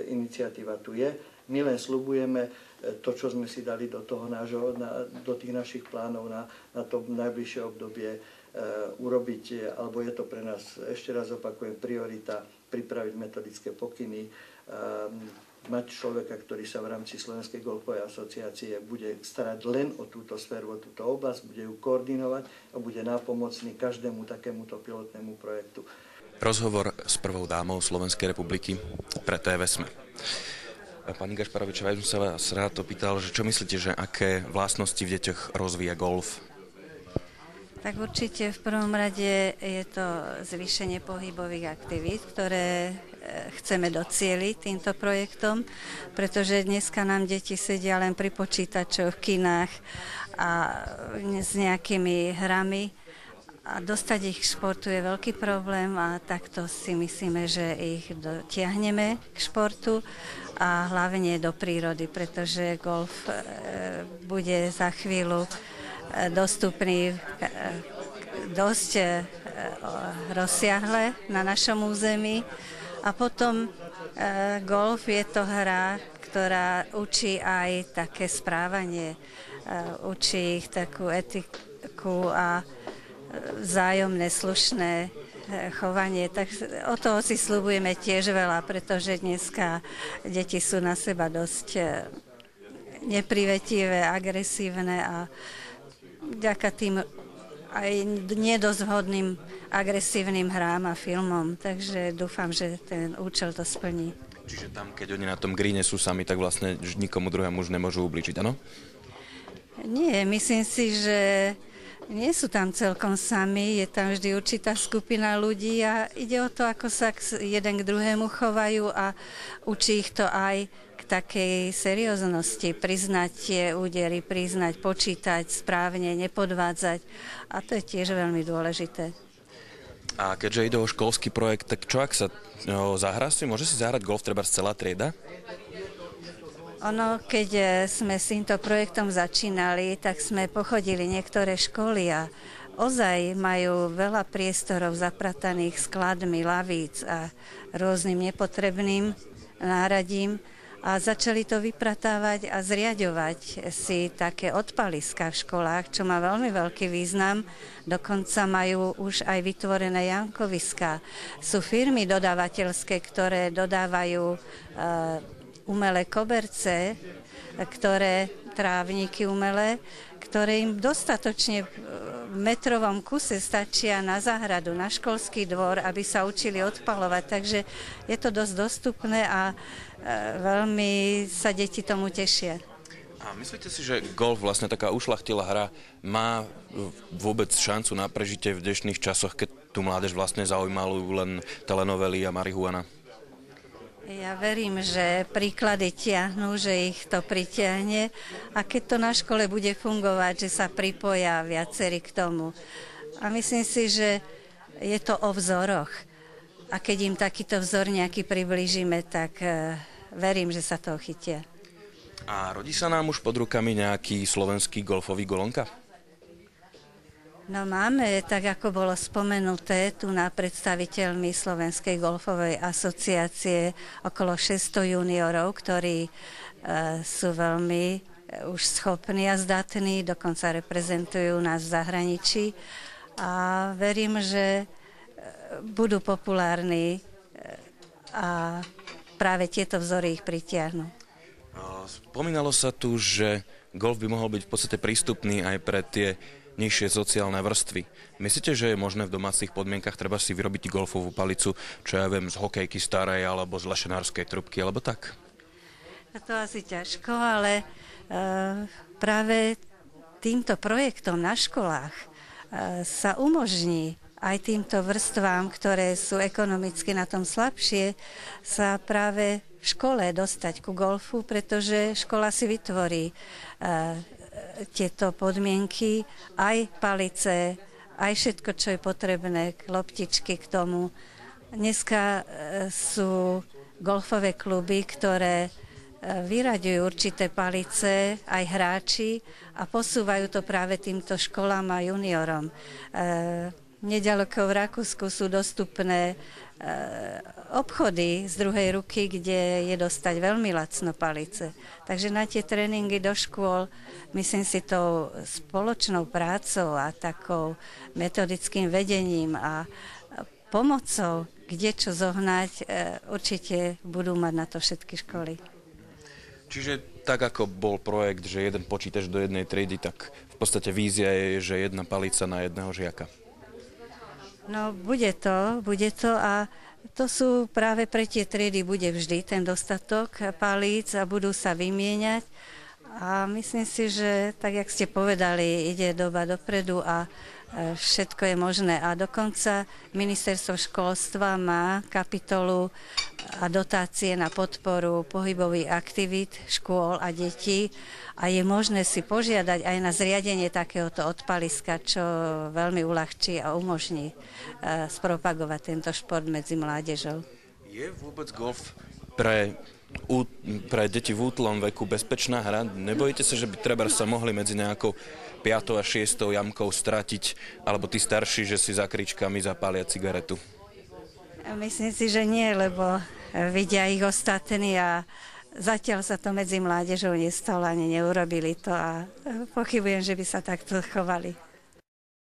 iniciatíva tu je. My len sľubujeme to, čo sme si dali do tých našich plánov na to najbližšie obdobie urobiť, alebo je to pre nás, ešte raz opakujem, priorita pripraviť metodické pokyny, mať človeka, ktorý sa v rámci Slovenskej golfovej asociácie bude starať len o túto sféru, o túto oblasť, bude ju koordinovať a bude nápomocný každému takémuto pilotnému projektu. Rozhovor s prvou dámou Slovenskej republiky pre TV SME. Pani Gašparovičová, ja som sa vás rád opýtal, že čo myslíte, že aké vlastnosti v deťoch rozvíja golf? Tak určite v prvom rade je to zvýšenie pohybových aktivít, ktoré chceme docieliť týmto projektom, pretože dneska nám deti sedia len pri počítačoch, v kinách a s nejakými hrami a dostať ich k športu je veľký problém a takto si myslíme, že ich dotiahneme k športu a hlavne do prírody, pretože golf bude za chvíľu dostupný dosť rozsiahle na našom území. A potom golf je to hra, ktorá učí aj také správanie, učí ich takú etiku a vzájomné slušné chovanie. Tak o toho si sľubujeme tiež veľa, pretože dneska deti sú na seba dosť neprivetivé, agresívne a vďaka tým aj nedosť vhodným agresívnym hrám a filmom. Takže dúfam, že ten účel to splní. Čiže tam, keď oni na tom greene sú sami, tak vlastne nikomu druhému už nemôžu ublížiť, áno? Nie, myslím si, že nie sú tam celkom sami. Je tam vždy určitá skupina ľudí a ide o to, ako sa jeden k druhému chovajú a učí ich to aj k takej serióznosti, priznať tie údery, priznať, počítať správne, nepodvádzať. A to je tiež veľmi dôležité. A keďže ide o školský projekt, tak čo ak sa zahrá si? Môže si zahrať golf treba celá trieda? Keď sme s týmto projektom začínali, tak sme pochodili niektoré školy a ozaj majú veľa priestorov zaprataných skladmi, lavíc a rôznym nepotrebným náradím a začali to vypratávať a zriaďovať si také odpaliska v školách, čo má veľmi veľký význam. Dokonca majú už aj vytvorené jankoviská. Sú firmy dodávateľské, ktoré dodávajú umelé koberce, trávniky umelé, ktoré im dostatočne v metrovom kuse stačia na záhradu, na školský dvor, aby sa učili odpalovať. Takže je to dosť dostupné a veľmi sa deti tomu tešia. A myslíte si, že golf, vlastne taká ušľachtilá hra, má vôbec šancu na prežitie v dnešných časoch, keď tú mládež vlastne zaujímajú len telenovely a marihuana? Ja verím, že príklady tiahnu, že ich to pritiahne a keď to na škole bude fungovať, že sa pripoja viacerí k tomu. A myslím si, že je to o vzoroch. A keď im takýto vzor nejaký priblížime, tak verím, že sa toho chytia. A rodí sa nám už pod rukami nejaký slovenský golfový golonka? No máme, tak ako bolo spomenuté, tu na predstaviteľmi Slovenskej golfovej asociácie okolo 600 juniorov, ktorí sú veľmi už schopní a zdatní, dokonca reprezentujú nás v zahraničí a verím, že budú populárni a práve tieto vzory ich pritiahnu. Spomínalo sa tu, že golf by mohol byť v podstate prístupný aj pre tie nižšie sociálne vrstvy. Myslíte, že je možné v domácich podmienkach treba si vyrobiť golfovú palicu, čo ja viem, z hokejky starej alebo z lešenárskej trubky, alebo tak? To asi ťažko, ale práve týmto projektom na školách sa umožní aj týmto vrstvám, ktoré sú ekonomicky na tom slabšie, sa práve v škole dostať ku golfu, pretože škola si vytvorí tieto podmienky, aj palice, aj všetko, čo je potrebné, loptičky k tomu. Dneska sú golfové kluby, ktoré vyraďujú určité palice, aj hráči a posúvajú to práve týmto školám a juniorom. Nedaleko v Rakúsku sú dostupné obchody z druhej ruky, kde je dostať veľmi lacno palice. Takže na tie tréningy do škôl, myslím si, tou spoločnou prácou a takou metodickým vedením a pomocou, kde čo zohnať, určite budú mať na to všetky školy. Čiže tak, ako bol projekt, že jeden počítač do jednej triedy, tak v podstate vízia je, že jedna palica na jedného žiaka. No, bude to a to sú práve pre tie triedy bude vždy ten dostatok palíc a budú sa vymieňať. A myslím si, že tak, jak ste povedali, ide doba dopredu a všetko je možné. A dokonca ministerstvo školstva má kapitolu a dotácie na podporu pohybových aktivít škôl a detí a je možné si požiadať aj na zriadenie takéhoto odpaliska, čo veľmi uľahčí a umožní spropagovať tento šport medzi mládežou. Je vôbec golf pre deti v útlom veku bezpečná hra? Nebojíte sa, že by treba sa mohli medzi nejakou 5. a 6. jamkou stratiť, alebo tí starší, že si za kričkami zapália cigaretu? Myslím si, že nie, lebo vidia ich ostatní a zatiaľ sa to medzi mládežou nestalo, ani neurobili to a pochybujem, že by sa takto chovali.